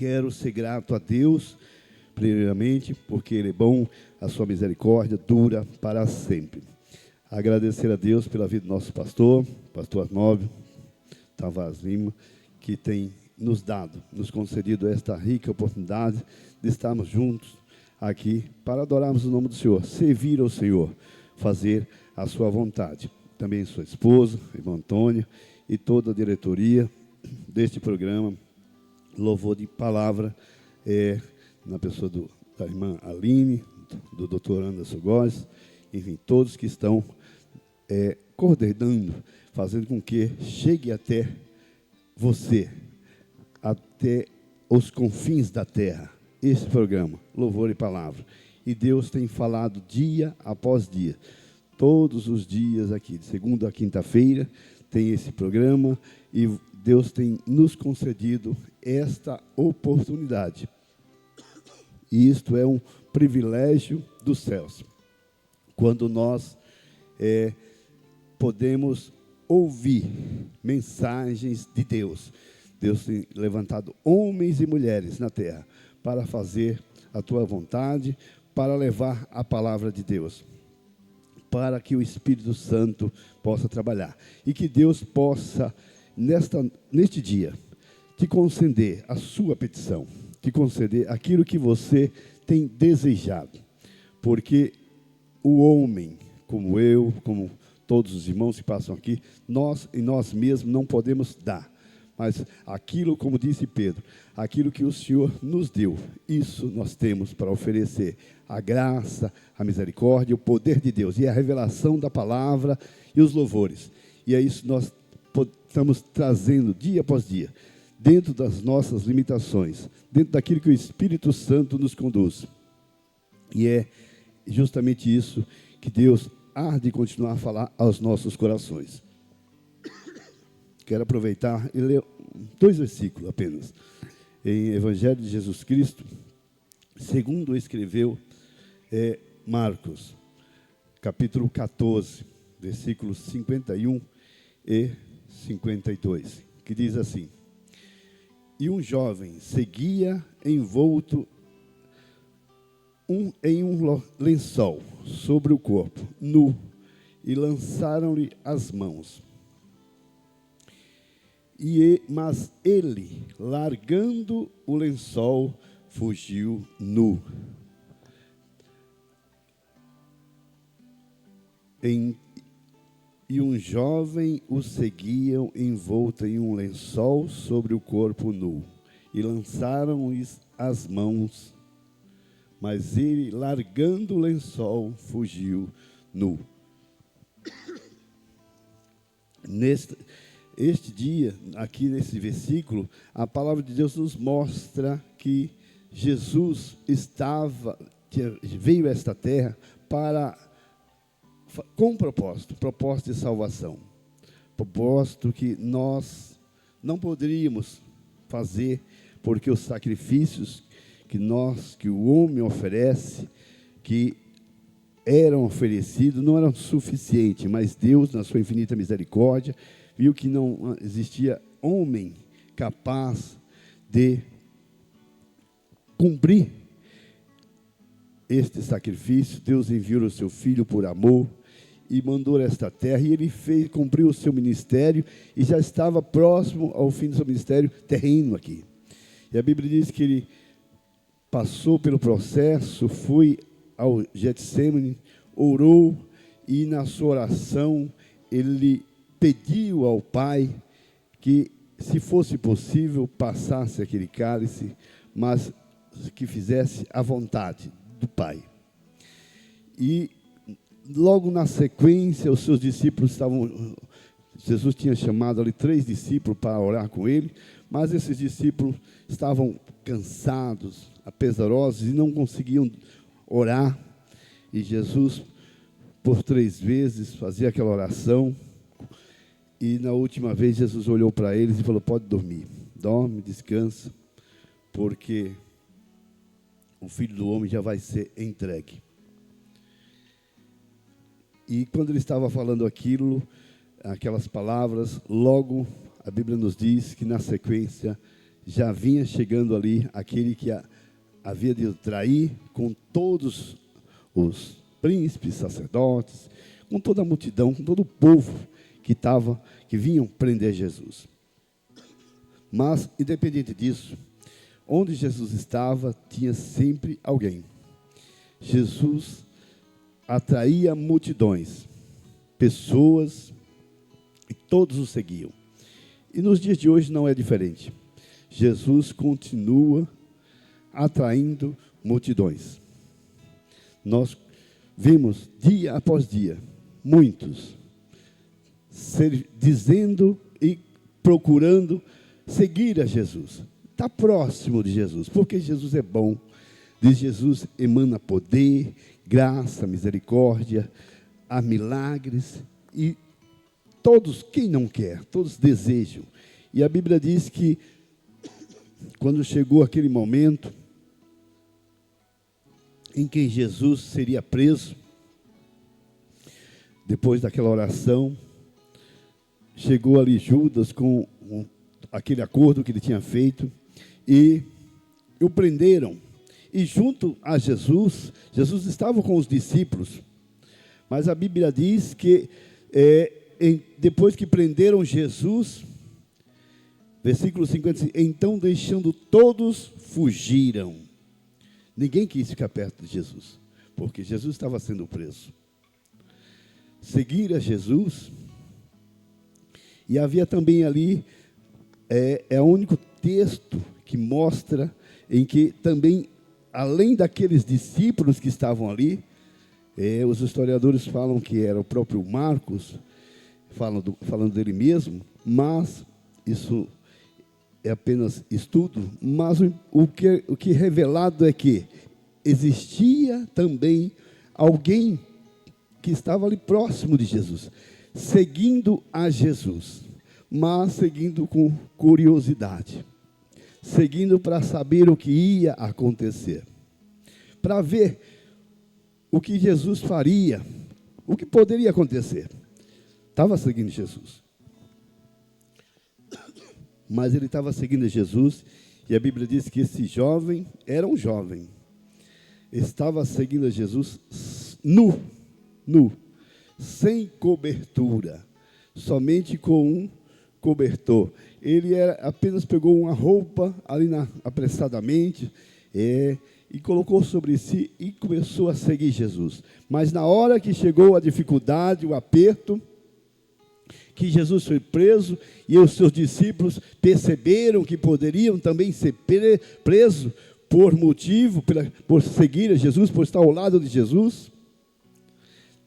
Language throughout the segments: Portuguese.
Quero ser grato a Deus, primeiramente, porque Ele é bom, a sua misericórdia dura para sempre. Agradecer a Deus pela vida do nosso pastor Arnóbio Tavares Lima, que tem nos concedido esta rica oportunidade de estarmos juntos aqui para adorarmos o nome do Senhor, servir ao Senhor, fazer a sua vontade. Também sua esposa, irmã Antônia, e toda a diretoria deste programa, Louvor de Palavra, na pessoa da irmã Aline, do doutor Anderson Góes, enfim, todos que estão coordenando, fazendo com que chegue até você, até os confins da terra, esse programa, Louvor e Palavra. E Deus tem falado dia após dia, todos os dias aqui, de segunda a quinta-feira, tem esse programa, e Deus tem nos concedido esta oportunidade. E isto é um privilégio dos céus, quando nós podemos ouvir mensagens de Deus. Deus tem levantado homens e mulheres na terra para fazer a tua vontade, para levar a palavra de Deus, para que o Espírito Santo possa trabalhar. E que Deus possa, neste dia, te conceder a sua petição, te conceder aquilo que você tem desejado. Porque o homem, como eu, como todos os irmãos que passam aqui, nós e nós mesmos não podemos dar. Mas aquilo, como disse Pedro, aquilo que o Senhor nos deu, isso nós temos para oferecer. A graça, a misericórdia, o poder de Deus e a revelação da palavra e os louvores. E é isso que nós estamos trazendo dia após dia, dentro das nossas limitações, dentro daquilo que o Espírito Santo nos conduz. E é justamente isso que Deus há de continuar a falar aos nossos corações. Quero aproveitar e ler 2 versículos apenas. Em Evangelho de Jesus Cristo, segundo escreveu Marcos, capítulo 14, versículos 51 e 52, que diz assim: E um jovem seguia envolto em um lençol sobre o corpo, nu, e lançaram-lhe as mãos. Mas ele, largando o lençol, fugiu nu. E um jovem o seguiam envolto em um lençol sobre o corpo nu, e lançaram-lhe as mãos. Mas ele, largando o lençol, fugiu nu. Este dia, aqui nesse versículo, a palavra de Deus nos mostra que Jesus veio a esta terra com um propósito de salvação. Propósito que nós não poderíamos fazer, porque os sacrifícios que o homem oferece, que eram oferecidos, não eram suficientes, mas Deus, na sua infinita misericórdia, viu que não existia homem capaz de cumprir este sacrifício. Deus enviou o seu Filho por amor e mandou esta terra, e ele cumpriu o seu ministério, e já estava próximo ao fim do seu ministério terreno aqui. E a Bíblia diz que ele passou pelo processo, foi ao Getsêmani, orou, e na sua oração ele pediu ao Pai que, se fosse possível, passasse aquele cálice, mas que fizesse a vontade do Pai. E logo na sequência, os seus discípulos Jesus tinha chamado ali 3 discípulos para orar com ele, mas esses discípulos estavam cansados, apesarosos, e não conseguiam orar. E Jesus, por 3 vezes, fazia aquela oração. E na última vez, Jesus olhou para eles e falou: pode dormir, dorme, descansa, porque o Filho do Homem já vai ser entregue. E quando ele estava falando aquelas palavras, logo a Bíblia nos diz que na sequência já vinha chegando ali aquele que havia de o trair, com todos os príncipes, sacerdotes, com toda a multidão, com todo o povo que vinham prender Jesus. Mas, independente disso, onde Jesus estava, tinha sempre alguém. Jesus atraía multidões, pessoas, e todos o seguiam. E nos dias de hoje não é diferente. Jesus continua atraindo multidões. Nós vemos dia após dia muitos dizendo e procurando seguir a Jesus. Está próximo de Jesus, porque Jesus é bom. De Jesus emana poder, graça, misericórdia, há milagres. E todos, quem não quer, todos desejam. E a Bíblia diz que quando chegou aquele momento em que Jesus seria preso, depois daquela oração, chegou ali Judas com aquele acordo que ele tinha feito, e o prenderam. E junto a Jesus, Jesus estava com os discípulos, mas a Bíblia diz que depois que prenderam Jesus, versículo 50, então deixando todos, fugiram. Ninguém quis ficar perto de Jesus, porque Jesus estava sendo preso. Seguir a Jesus, e havia também ali, é o único texto que mostra em que também, além daqueles discípulos que estavam ali, os historiadores falam que era o próprio Marcos, falando dele mesmo, mas isso é apenas estudo, mas o que é revelado é que existia também alguém que estava ali próximo de Jesus, seguindo a Jesus, mas seguindo com curiosidade, seguindo para saber o que ia acontecer, para ver o que Jesus faria, o que poderia acontecer. Estava seguindo Jesus. Mas ele estava seguindo Jesus, e a Bíblia diz que esse jovem era um jovem. Estava seguindo a Jesus nu, sem cobertura, somente com um cobertor. Ele apenas pegou uma roupa ali apressadamente, e colocou sobre si e começou a seguir Jesus. Mas na hora que chegou a dificuldade, o aperto, que Jesus foi preso, e os seus discípulos perceberam que poderiam também ser presos por seguir a Jesus, por estar ao lado de Jesus.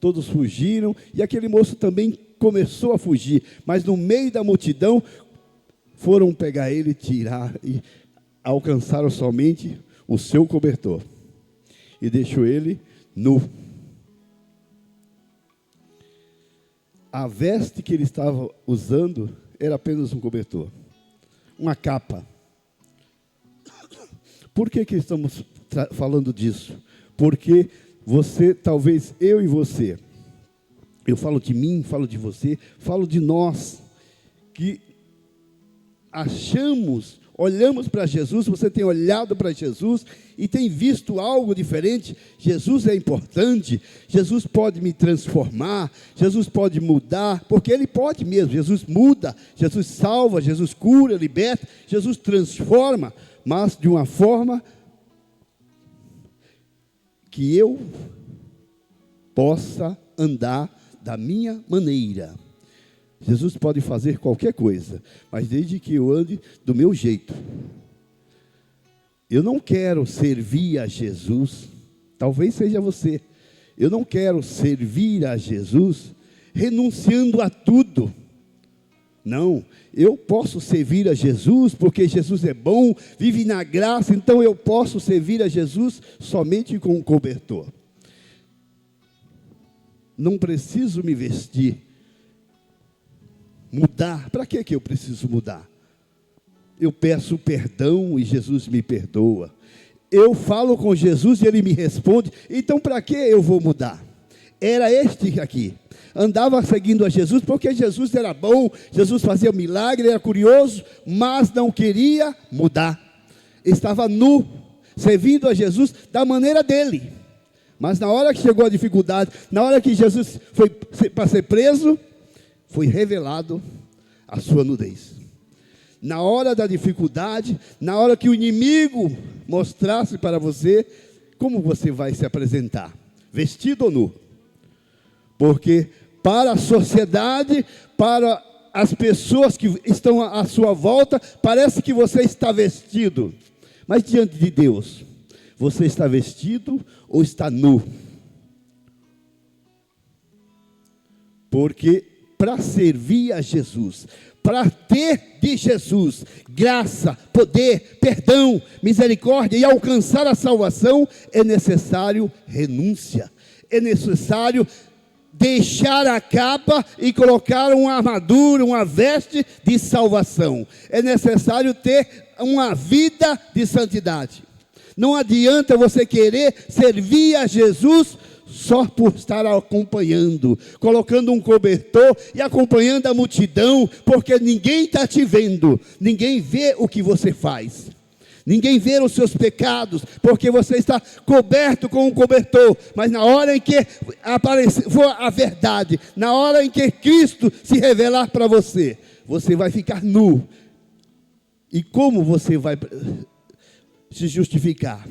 Todos fugiram, e aquele moço também começou a fugir, mas no meio da multidão foram pegar ele, tirar, e alcançaram somente o seu cobertor, e deixou ele nu. A veste que ele estava usando era apenas um cobertor, uma capa. Por que estamos falando disso? Porque você, talvez eu e você, eu falo de mim, falo de você, falo de nós, que olhamos para Jesus, você tem olhado para Jesus e tem visto algo diferente. Jesus é importante, Jesus pode me transformar, Jesus pode mudar, porque Ele pode mesmo. Jesus muda, Jesus salva, Jesus cura, liberta, Jesus transforma, mas de uma forma que eu possa andar da minha maneira. Jesus pode fazer qualquer coisa, mas desde que eu ande do meu jeito. Eu não quero servir a Jesus, talvez seja você. Eu não quero servir a Jesus renunciando a tudo. Não, eu posso servir a Jesus porque Jesus é bom, vive na graça, então eu posso servir a Jesus somente com um cobertor. Não preciso me vestir. Mudar, para que eu preciso mudar? Eu peço perdão e Jesus me perdoa. Eu falo com Jesus e Ele me responde, então para que eu vou mudar? Era este aqui. Andava seguindo a Jesus porque Jesus era bom, Jesus fazia milagre, era curioso, mas não queria mudar. Estava nu, servindo a Jesus da maneira dele. Mas na hora que chegou a dificuldade, na hora que Jesus foi para ser preso, foi revelado a sua nudez. Na hora da dificuldade, na hora que o inimigo mostrasse para você, como você vai se apresentar? Vestido ou nu? Porque para a sociedade, para as pessoas que estão à sua volta, parece que você está vestido. Mas diante de Deus, você está vestido ou está nu? Porque para servir a Jesus, para ter de Jesus graça, poder, perdão, misericórdia e alcançar a salvação, é necessário renúncia. É necessário deixar a capa e colocar uma armadura, uma veste de salvação. É necessário ter uma vida de santidade. Não adianta você querer servir a Jesus só por estar acompanhando, colocando um cobertor e acompanhando a multidão, porque ninguém está te vendo, ninguém vê o que você faz. Ninguém vê os seus pecados, porque você está coberto com um cobertor. Mas na hora em que for a verdade, na hora em que Cristo se revelar para você, você vai ficar nu. E como você vai se justificar?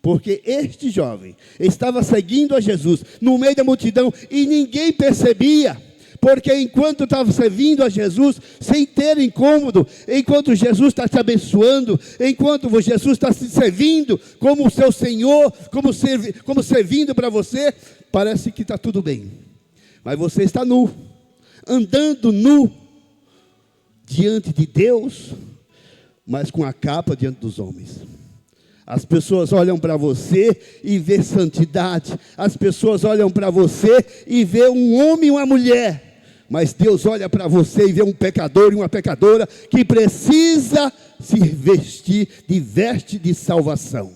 Porque este jovem estava seguindo a Jesus no meio da multidão e ninguém percebia. Porque enquanto estava servindo a Jesus, sem ter incômodo, enquanto Jesus está te abençoando, enquanto Jesus está se servindo como o seu Senhor, como servindo para você, parece que está tudo bem. Mas você está nu, andando nu, diante de Deus, mas com a capa diante dos homens. As pessoas olham para você e vê santidade. As pessoas olham para você e vê um homem e uma mulher. Mas Deus olha para você e vê um pecador e uma pecadora que precisa se vestir de veste de salvação.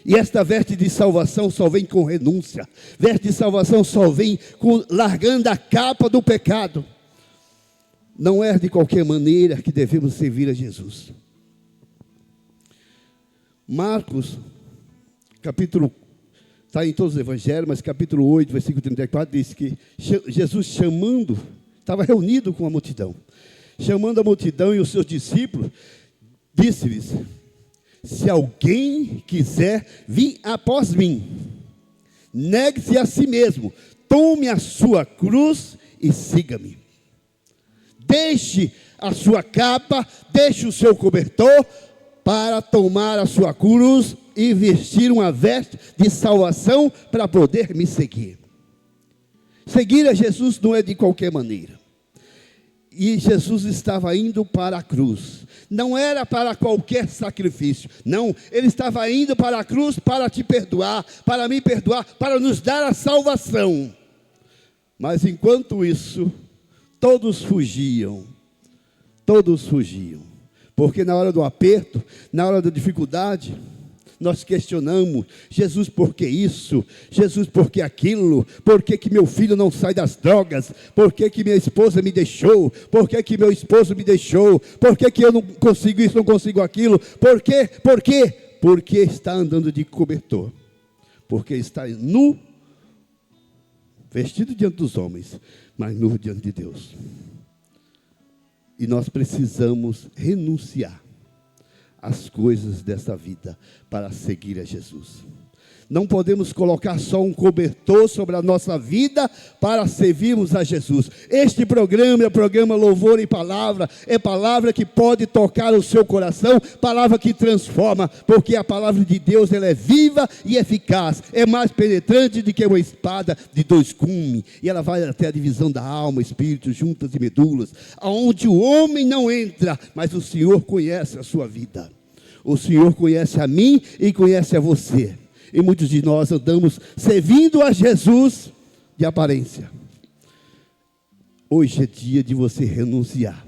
E esta veste de salvação só vem com renúncia. Veste de salvação só vem largando a capa do pecado. Não é de qualquer maneira que devemos servir a Jesus. Marcos, está em todos os evangelhos, mas capítulo 8, versículo 34, diz que Jesus estava reunido com a multidão. Chamando a multidão e os seus discípulos, disse-lhes: se alguém quiser vir após mim, negue-se a si mesmo, tome a sua cruz e siga-me. Deixe a sua capa, deixe o seu cobertor, para tomar a sua cruz e vestir uma veste de salvação para poder me seguir. Seguir a Jesus não é de qualquer maneira. E Jesus estava indo para a cruz. Não era para qualquer sacrifício. Não, ele estava indo para a cruz para te perdoar, para me perdoar, para nos dar a salvação. Mas enquanto isso, todos fugiam. Todos fugiam. Porque na hora do aperto, na hora da dificuldade, nós questionamos: Jesus, por que isso? Jesus, por que aquilo? Por que meu filho não sai das drogas? Por que minha esposa me deixou? Por que meu esposo me deixou? Por que eu não consigo isso, não consigo aquilo? Por quê? Por quê? Porque está andando de cobertor. Porque está nu, vestido diante dos homens, mas nu diante de Deus. E nós precisamos renunciar às coisas dessa vida para seguir a Jesus. Não podemos colocar só um cobertor sobre a nossa vida para servirmos a Jesus. Este programa é o programa Louvor e Palavra. É palavra que pode tocar o seu coração, palavra que transforma, porque a palavra de Deus ela é viva e eficaz. É mais penetrante do que uma espada de dois gumes. E ela vai até a divisão da alma, espírito, juntas e medulas, aonde o homem não entra, mas o Senhor conhece a sua vida. O Senhor conhece a mim e conhece a você. E muitos de nós andamos servindo a Jesus de aparência. Hoje é dia de você renunciar.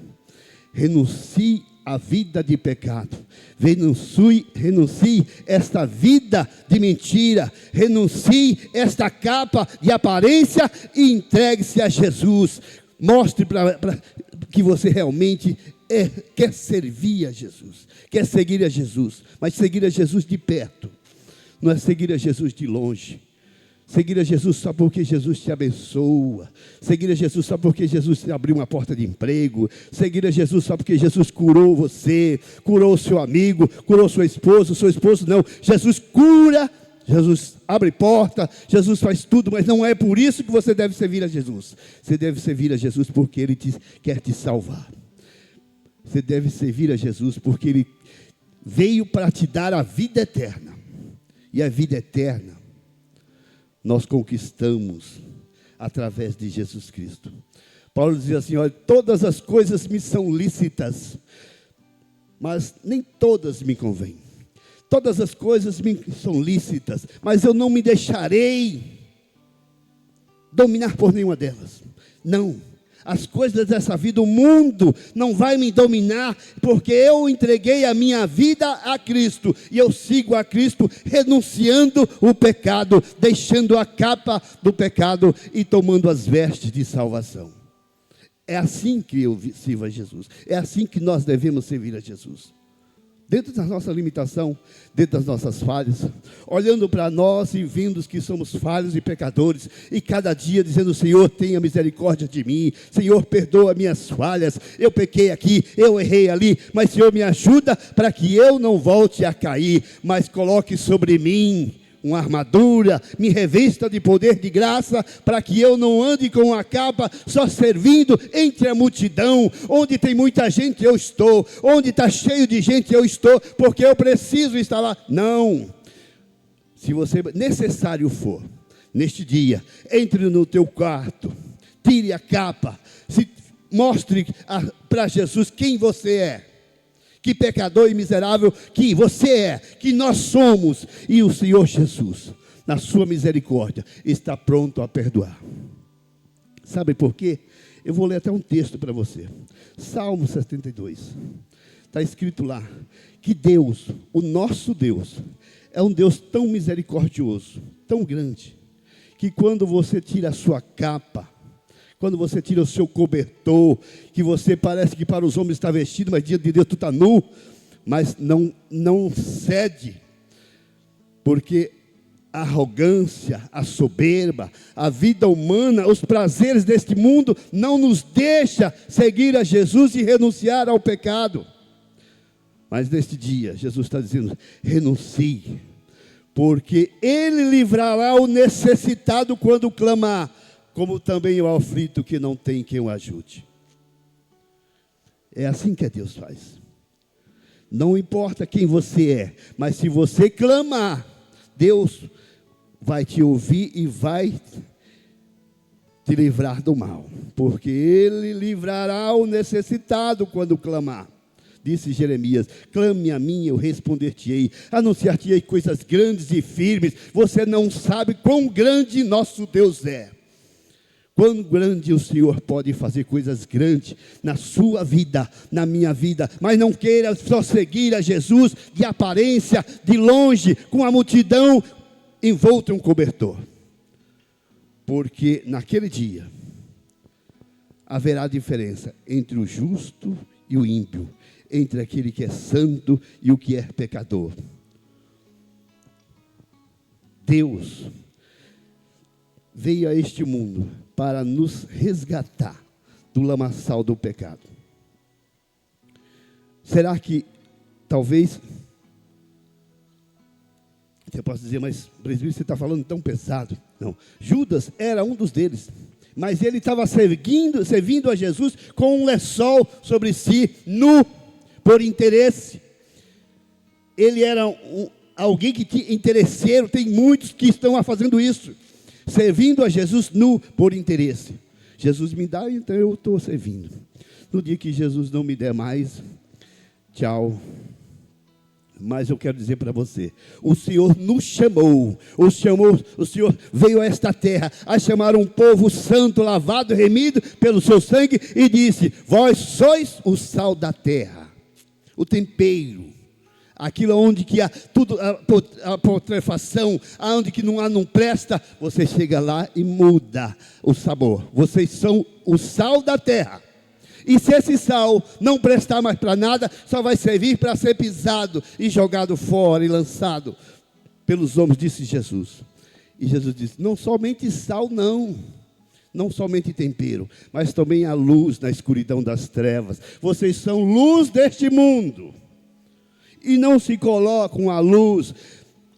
Renuncie à vida de pecado. Renuncie esta vida de mentira, renuncie esta capa de aparência e entregue-se a Jesus. Mostre que você realmente quer servir a Jesus, quer seguir a Jesus, mas seguir a Jesus de perto, não é seguir a Jesus de longe. Seguir a Jesus só porque Jesus te abençoa. Seguir a Jesus só porque Jesus te abriu uma porta de emprego. Seguir a Jesus só porque Jesus curou você, curou o seu amigo, curou sua esposa, seu esposo. Não, Jesus cura, Jesus abre porta, Jesus faz tudo, mas não é por isso que você deve servir a Jesus. Você deve servir a Jesus porque Ele quer te salvar. Você deve servir a Jesus porque Ele veio para te dar a vida eterna. E a vida eterna nós conquistamos através de Jesus Cristo. Paulo dizia assim: olha, todas as coisas me são lícitas, mas nem todas me convêm. Todas as coisas me são lícitas, mas eu não me deixarei dominar por nenhuma delas. Não. As coisas dessa vida, o mundo não vai me dominar, porque eu entreguei a minha vida a Cristo, e eu sigo a Cristo, renunciando o pecado, deixando a capa do pecado e tomando as vestes de salvação. É assim que eu sirvo a Jesus, é assim que nós devemos servir a Jesus. Dentro da nossa limitação, dentro das nossas falhas, olhando para nós e vendo que somos falhos e pecadores, e cada dia dizendo: Senhor, tenha misericórdia de mim, Senhor, perdoa minhas falhas, eu pequei aqui, eu errei ali, mas Senhor, me ajuda para que eu não volte a cair, mas coloque sobre mim uma armadura, me revista de poder de graça, para que eu não ande com a capa só servindo entre a multidão. Onde tem muita gente eu estou, onde está cheio de gente eu estou, porque eu preciso estar lá. Não, se você necessário for, neste dia, entre no teu quarto, tire a capa, mostre para Jesus quem você é. Que pecador e miserável que você é, que nós somos. E o Senhor Jesus, na sua misericórdia, está pronto a perdoar. Sabe por quê? Eu vou ler até um texto para você. Salmo 72. Está escrito lá que Deus, o nosso Deus, é um Deus tão misericordioso, tão grande, que quando você tira a sua capa, quando você tira o seu cobertor, que você parece que para os homens está vestido, mas diante de Deus tu está nu, mas não cede, porque a arrogância, a soberba, a vida humana, os prazeres deste mundo não nos deixa seguir a Jesus e renunciar ao pecado. Mas neste dia, Jesus está dizendo: renuncie, porque Ele livrará o necessitado quando clamar, como também o aflito que não tem quem o ajude. É assim que Deus faz. Não importa quem você é, mas se você clamar, Deus vai te ouvir e vai te livrar do mal, porque Ele livrará o necessitado quando clamar. Disse Jeremias: clame a mim, eu responder-te-ei, anunciar-te-ei coisas grandes e firmes. Você não sabe quão grande nosso Deus é. Quão grande o Senhor pode fazer coisas grandes na sua vida, na minha vida. Mas não queira só seguir a Jesus de aparência, de longe, com a multidão envolta em um cobertor. Porque naquele dia haverá diferença entre o justo e o ímpio, entre aquele que é santo e o que é pecador. Deus veio a este mundo para nos resgatar do lamaçal do pecado. Será que, talvez, você possa dizer: mas presbítero, você está falando tão pesado? Não, Judas era um dos deles, mas ele estava servindo a Jesus com um lençol sobre si, nu, por interesse. Ele era alguém que tinha interesseiro. Tem muitos que estão fazendo isso, servindo a Jesus nu por interesse. Jesus me dá, então eu estou servindo. No dia que Jesus não me der mais, tchau. Mas eu quero dizer para você: o Senhor nos chamou, o Senhor veio a esta terra a chamar um povo santo, lavado, remido pelo seu sangue, e disse: vós sois o sal da terra, o tempero, Aquilo onde que há tudo, a putrefação, aonde que não presta, você chega lá e muda o sabor. Vocês são o sal da terra. E se esse sal não prestar mais para nada, só vai servir para ser pisado e jogado fora e lançado pelos homens, disse Jesus. E Jesus disse, não somente sal não somente tempero, mas também a luz na escuridão das trevas. Vocês são luz deste mundo. E não se colocam a luz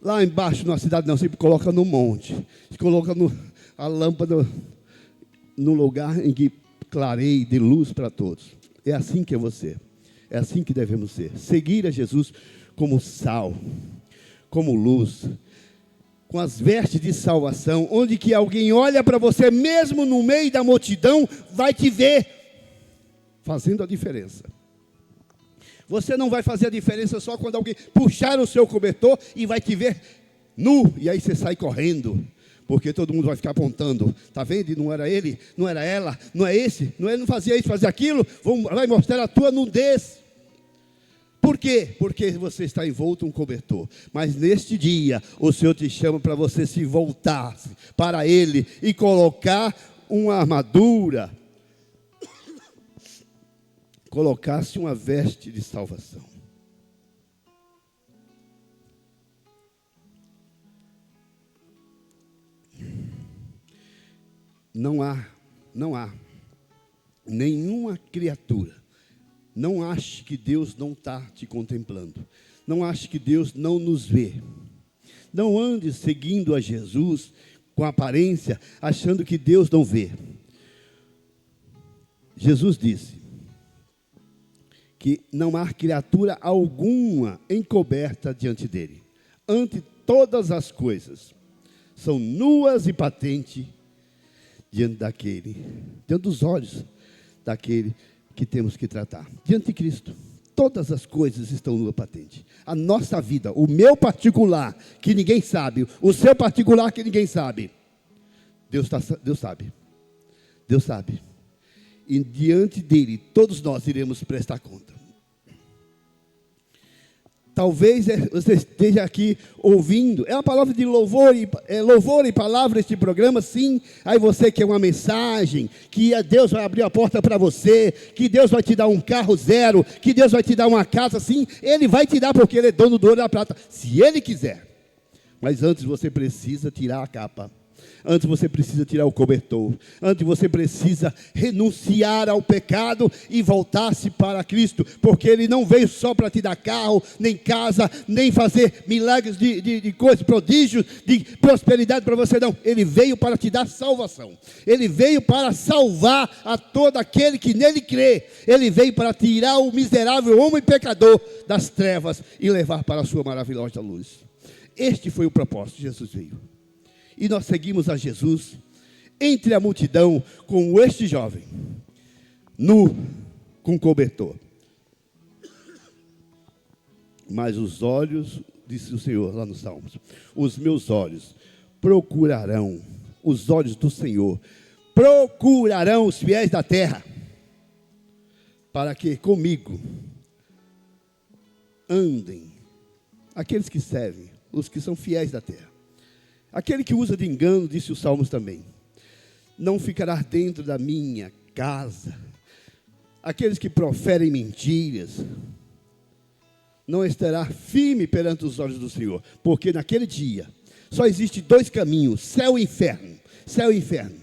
lá embaixo na cidade, não, se coloca no monte. Se coloca a lâmpada no lugar em que clareie de luz para todos. É assim que é você. É assim que devemos ser. Seguir a Jesus como sal, como luz, com as vestes de salvação, onde que alguém olha para você, mesmo no meio da multidão, vai te ver fazendo a diferença. Você não vai fazer a diferença só quando alguém puxar o seu cobertor e vai te ver nu, e aí você sai correndo, porque todo mundo vai ficar apontando, está vendo? Não era ele, não era ela, não é esse, não, ele não fazia isso, fazia aquilo, vai mostrar a tua nudez. Por quê? Porque você está envolto em um cobertor. Mas neste dia, o Senhor te chama para você se voltar para Ele e colocar uma armadura, colocar-se uma veste de salvação. Não há nenhuma criatura. Não ache que Deus não está te contemplando. Não ache que Deus não nos vê. Não ande seguindo a Jesus com aparência, achando que Deus não vê. Jesus disse que não há criatura alguma encoberta diante dele. Ante todas as coisas são nuas e patentes diante dos olhos daquele que temos que tratar. Diante de Cristo, todas as coisas estão nua patente. A nossa vida, o meu particular, que ninguém sabe, o seu particular, que ninguém sabe. Deus sabe. Deus sabe. E diante dele, todos nós iremos prestar conta. Talvez você esteja aqui ouvindo, é uma palavra de louvor e palavra este programa, sim. Aí você quer uma mensagem, que Deus vai abrir a porta para você, que Deus vai te dar um carro zero, que Deus vai te dar uma casa, sim. Ele vai te dar porque Ele é dono do ouro e da prata, se Ele quiser. Mas antes você precisa tirar a capa. Antes você precisa tirar o cobertor. Antes você precisa renunciar ao pecado e voltar-se para Cristo. Porque Ele não veio só para te dar carro, nem casa, nem fazer milagres de coisas, prodígios, de prosperidade para você, não. Ele veio para te dar salvação. Ele veio para salvar a todo aquele que nele crê. Ele veio para tirar o miserável homem pecador das trevas e levar para a sua maravilhosa luz. Este foi o propósito. Jesus veio. E nós seguimos a Jesus entre a multidão com este jovem, nu, com cobertor. Mas os olhos, disse o Senhor lá nos Salmos, os meus olhos procurarão, os olhos do Senhor procurarão os fiéis da terra, para que comigo andem aqueles que servem, os que são fiéis da terra. Aquele que usa de engano, disse os Salmos também, não ficará dentro da minha casa. Aqueles que proferem mentiras, não estará firme perante os olhos do Senhor. Porque naquele dia, só existe dois caminhos, céu e inferno. Céu e inferno.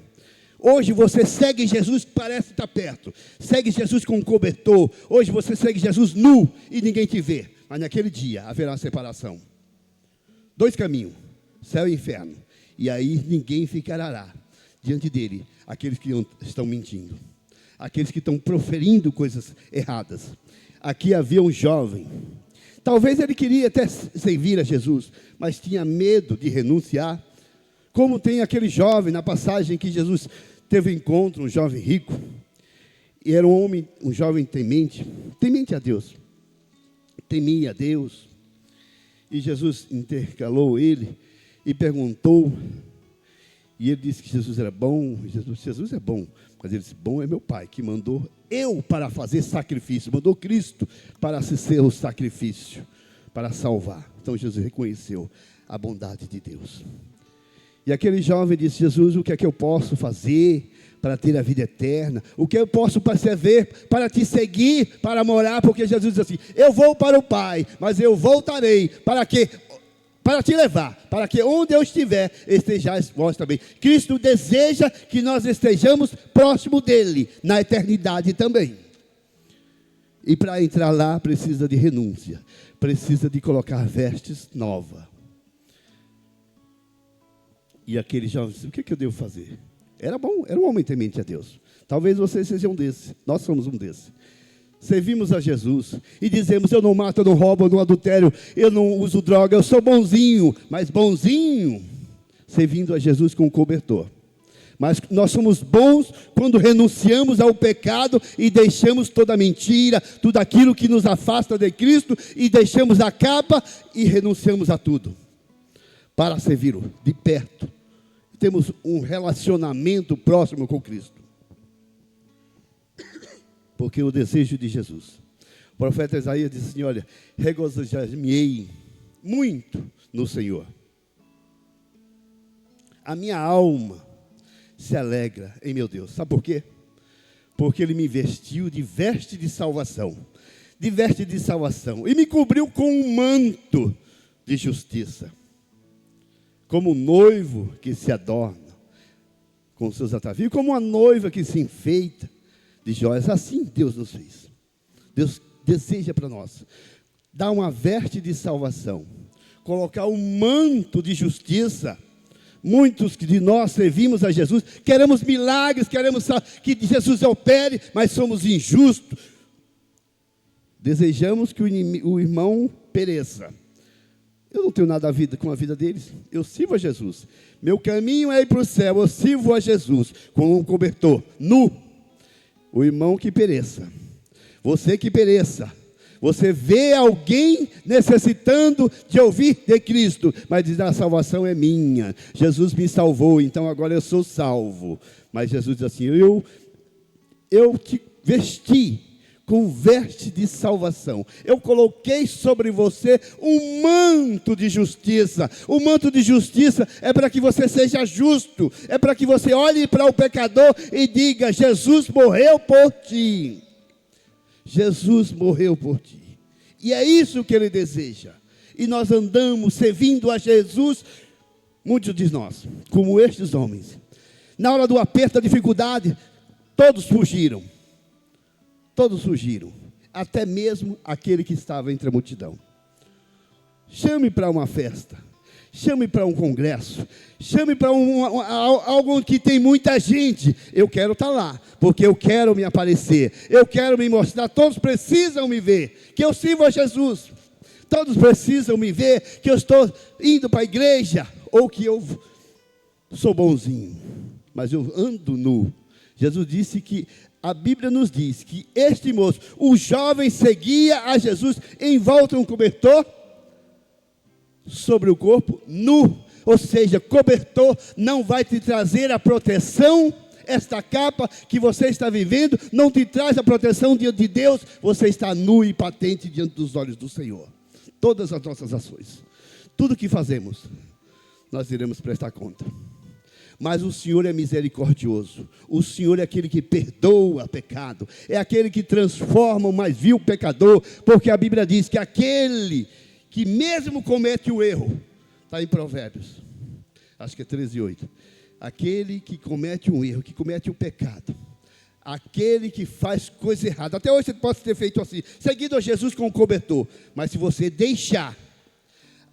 Hoje você segue Jesus, parece estar perto. Segue Jesus com um cobertor. Hoje você segue Jesus nu e ninguém te vê. Mas naquele dia haverá uma separação. Dois caminhos. Céu e inferno. E aí ninguém ficará diante dele. Aqueles que estão mentindo. Aqueles que estão proferindo coisas erradas. Aqui havia um jovem. Talvez ele queria até servir a Jesus, mas tinha medo de renunciar. Como tem aquele jovem na passagem que Jesus teve um encontro, um jovem rico. E era um jovem temente a Deus. Temia a Deus. E Jesus intercalou ele e perguntou, e ele disse que Jesus era bom. Jesus é bom, mas ele disse, bom é meu Pai, que mandou eu para fazer sacrifício, mandou Cristo para ser o sacrifício, para salvar. Então Jesus reconheceu a bondade de Deus. E aquele jovem disse: Jesus, o que é que eu posso fazer para ter a vida eterna? O que eu posso fazer para te seguir, para morar? Porque Jesus disse assim: eu vou para o Pai, mas eu voltarei para quê? Para te levar, para que onde eu estiver, estejais vós também. Cristo deseja que nós estejamos próximo dele, na eternidade também. E para entrar lá, precisa de renúncia, precisa de colocar vestes novas. E aquele jovem disse: o que eu devo fazer? Era bom, era um homem temente a Deus. Talvez você seja um desses, nós somos um desses. Servimos a Jesus e dizemos: eu não mato, eu não roubo, eu não adultério, eu não uso droga, eu sou bonzinho. Mas bonzinho, servindo a Jesus com cobertor. Mas nós somos bons quando renunciamos ao pecado e deixamos toda mentira, tudo aquilo que nos afasta de Cristo, e deixamos a capa e renunciamos a tudo para servi-lo de perto. Temos um relacionamento próximo com Cristo. Porque o desejo de Jesus. O profeta Isaías disse assim: olha, regozijar-me-ei muito no Senhor. A minha alma se alegra em meu Deus. Sabe por quê? Porque Ele me vestiu de veste de salvação. De veste de salvação. E me cobriu com um manto de justiça. Como um noivo que se adorna com seus atavios, como uma noiva que se enfeita de joias. Assim Deus nos fez. Deus deseja para nós dar uma veste de salvação, colocar um manto de justiça. Muitos de nós servimos a Jesus, queremos milagres, queremos que Jesus opere, mas somos injustos. Desejamos que o irmão pereça. Eu não tenho nada a ver com a vida deles. Eu sirvo a Jesus. Meu caminho é ir para o céu. Eu sirvo a Jesus com um cobertor nu. O irmão que pereça. Você que pereça. Você vê alguém necessitando de ouvir de Cristo, mas diz: a salvação é minha. Jesus me salvou, então agora eu sou salvo. Mas Jesus diz assim: eu te vesti com veste de salvação. Eu coloquei sobre você um manto de justiça. O manto de justiça é para que você seja justo. É para que você olhe para o pecador e diga: Jesus morreu por ti. Jesus morreu por ti. E é isso que Ele deseja. E nós andamos servindo a Jesus, muitos de nós, como estes homens. Na hora do aperto, da dificuldade, todos fugiram. Todos fugiram, até mesmo aquele que estava entre a multidão. Chame para uma festa, chame para um congresso, chame para algo que tem muita gente. Eu quero estar lá, porque eu quero me aparecer, eu quero me mostrar. Todos precisam me ver, que eu sirvo a Jesus. Todos precisam me ver, que eu estou indo para a igreja, ou que eu sou bonzinho, mas eu ando nu. Jesus disse que a Bíblia nos diz que este moço, o jovem, seguia a Jesus em volta de um cobertor sobre o corpo nu. Ou seja, cobertor não vai te trazer a proteção. Esta capa que você está vivendo não te traz a proteção diante de Deus. Você está nu e patente diante dos olhos do Senhor. Todas as nossas ações, tudo que fazemos, nós iremos prestar conta. Mas o Senhor é misericordioso. O Senhor é aquele que perdoa pecado. É aquele que transforma o mais vil pecador. Porque a Bíblia diz que aquele que mesmo comete o erro, está em Provérbios, acho que é 13:8. Aquele que comete um erro, que comete um pecado, aquele que faz coisa errada. Até hoje você pode ter feito assim, seguido a Jesus com o cobertor. Mas se você deixar,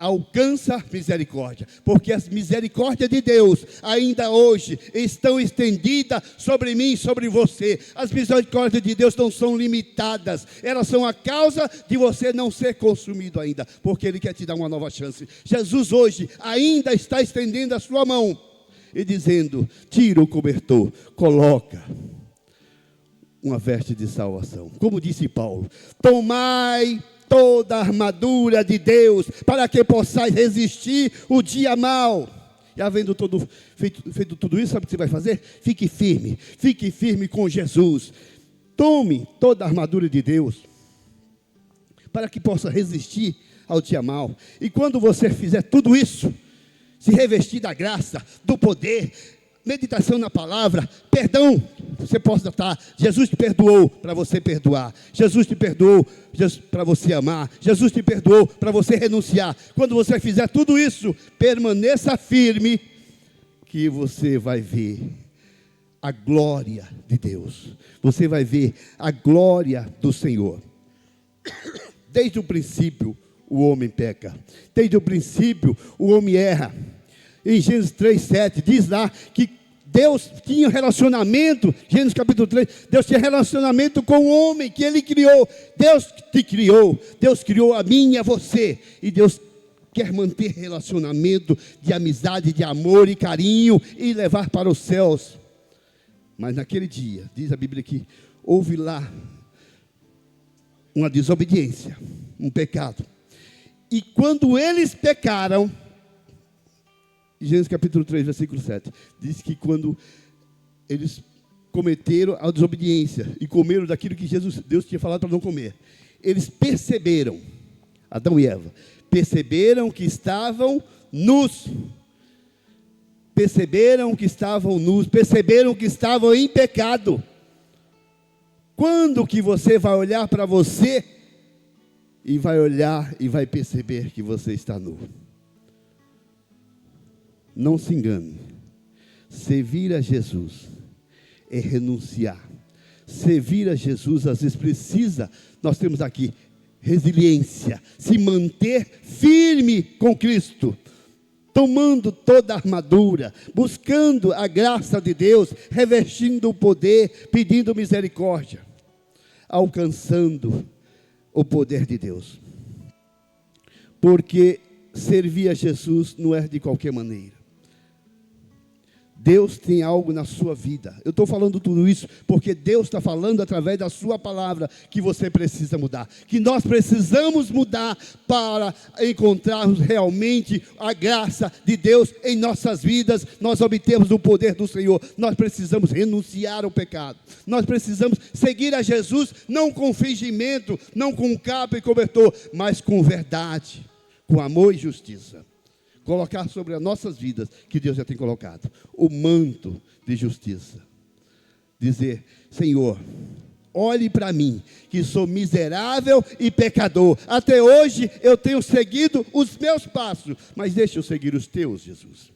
alcança misericórdia, porque as misericórdias de Deus ainda hoje estão estendidas sobre mim e sobre você. As misericórdias de Deus não são limitadas, elas são a causa de você não ser consumido ainda, porque Ele quer te dar uma nova chance. Jesus hoje ainda está estendendo a sua mão e dizendo: tira o cobertor, coloca uma veste de salvação. Como disse Paulo: tomai toda a armadura de Deus, para que possais resistir o dia mau. E havendo feito tudo isso, sabe o que você vai fazer? Fique firme com Jesus. Tome toda a armadura de Deus, para que possa resistir ao dia mal. E quando você fizer tudo isso, se revestir da graça, do poder, meditação na palavra, perdão, você possa estar. Jesus te perdoou para você perdoar. Jesus te perdoou para você amar. Jesus te perdoou para você renunciar. Quando você fizer tudo isso, permaneça firme, que você vai ver a glória de Deus. Você vai ver a glória do Senhor. Desde o princípio, o homem peca. Desde o princípio, o homem erra. Em Gênesis 3:7, diz lá que Deus tinha relacionamento, Gênesis capítulo 3, Deus tinha relacionamento com o homem que Ele criou. Deus te criou, Deus criou a mim e a você. E Deus quer manter relacionamento de amizade, de amor e carinho e levar para os céus. Mas naquele dia, diz a Bíblia que houve lá uma desobediência, um pecado. E quando eles pecaram, Gênesis capítulo 3, versículo 7, diz que quando eles cometeram a desobediência e comeram daquilo que Deus tinha falado para não comer, eles perceberam, Adão e Eva, perceberam que estavam nus, perceberam que estavam em pecado. Quando que você vai olhar para você e vai olhar e vai perceber que você está nu? Não se engane, servir a Jesus é renunciar. Servir a Jesus às vezes precisa, nós temos aqui resiliência, se manter firme com Cristo, tomando toda a armadura, buscando a graça de Deus, revestindo o poder, pedindo misericórdia, alcançando o poder de Deus. Porque servir a Jesus não é de qualquer maneira. Deus tem algo na sua vida. Eu estou falando tudo isso porque Deus está falando através da sua palavra que você precisa mudar, que nós precisamos mudar para encontrarmos realmente a graça de Deus em nossas vidas, nós obtemos o poder do Senhor. Nós precisamos renunciar ao pecado, nós precisamos seguir a Jesus, não com fingimento, não com capa e cobertor, mas com verdade, com amor e justiça. Colocar sobre as nossas vidas, que Deus já tem colocado, o manto de justiça. Dizer: Senhor, olhe para mim, que sou miserável e pecador. Até hoje eu tenho seguido os meus passos, mas deixa eu seguir os teus, Jesus.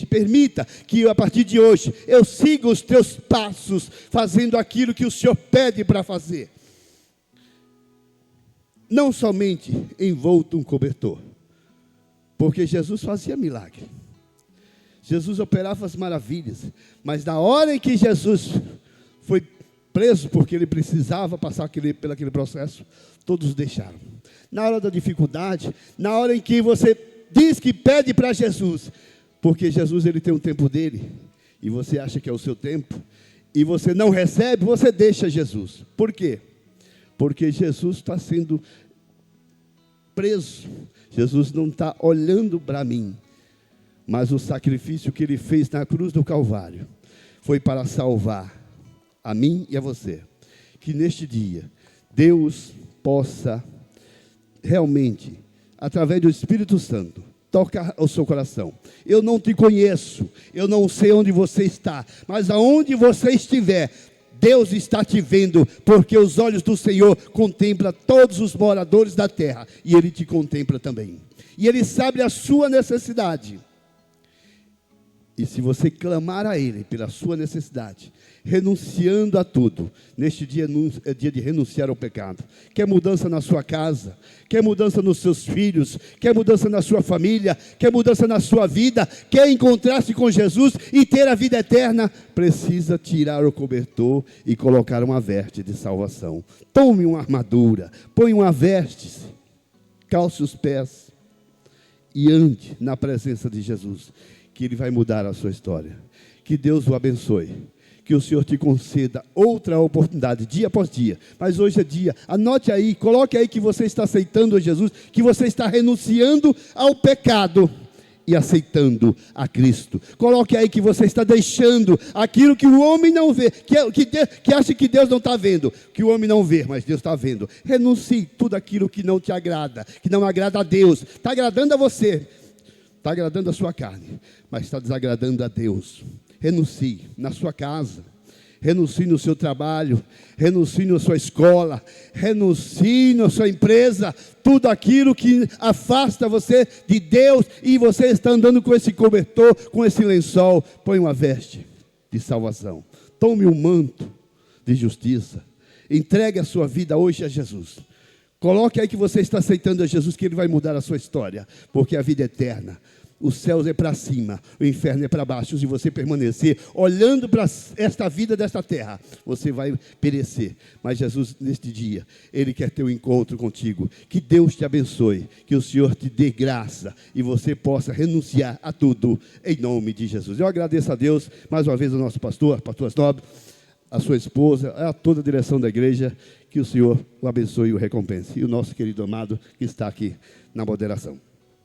Permita que a partir de hoje eu siga os teus passos, fazendo aquilo que o Senhor pede para fazer. Não somente envolto um cobertor, porque Jesus fazia milagre, Jesus operava as maravilhas, mas na hora em que Jesus foi preso, porque ele precisava passar pelo aquele processo, todos deixaram. Na hora da dificuldade, na hora em que você diz que pede para Jesus, porque Jesus ele tem um tempo dele, e você acha que é o seu tempo, e você não recebe, você deixa Jesus. Por quê? Porque Jesus está sendo preso. Jesus não está olhando para mim, mas o sacrifício que Ele fez na cruz do Calvário foi para salvar a mim e a você. Que neste dia Deus possa realmente, através do Espírito Santo, tocar o seu coração. Eu não te conheço, eu não sei onde você está, mas aonde você estiver, Deus está te vendo, porque os olhos do Senhor contemplam todos os moradores da terra, e Ele te contempla também, e Ele sabe a sua necessidade, e se você clamar a Ele pela sua necessidade, renunciando a tudo, neste dia é dia de renunciar ao pecado. Quer mudança na sua casa, quer mudança nos seus filhos, quer mudança na sua família, quer mudança na sua vida, quer encontrar-se com Jesus e ter a vida eterna, precisa tirar o cobertor e colocar uma veste de salvação. Tome uma armadura, põe uma veste, calce os pés e ande na presença de Jesus, que Ele vai mudar a sua história. Que Deus o abençoe. Que o Senhor te conceda outra oportunidade, dia após dia. Mas hoje é dia, anote aí, coloque aí que você está aceitando a Jesus, que você está renunciando ao pecado e aceitando a Cristo. Coloque aí que você está deixando aquilo que o homem não vê, que acha que Deus não está vendo, que o homem não vê, mas Deus está vendo. Renuncie tudo aquilo que não te agrada, que não agrada a Deus. Está agradando a você, está agradando a sua carne, mas está desagradando a Deus. Renuncie na sua casa, renuncie no seu trabalho, renuncie na sua escola, renuncie na sua empresa, tudo aquilo que afasta você de Deus, e você está andando com esse cobertor, com esse lençol. Põe uma veste de salvação, tome um manto de justiça, entregue a sua vida hoje a Jesus. Coloque aí que você está aceitando a Jesus, que Ele vai mudar a sua história, porque a vida é eterna. Os céus é para cima, o inferno é para baixo. Se você permanecer olhando para esta vida desta terra, você vai perecer. Mas Jesus, neste dia, Ele quer ter um encontro contigo. Que Deus te abençoe, que o Senhor te dê graça e você possa renunciar a tudo, em nome de Jesus. Eu agradeço a Deus, mais uma vez ao nosso pastor Snob, a sua esposa, a toda a direção da igreja. Que o Senhor o abençoe e o recompense. E o nosso querido amado que está aqui na moderação.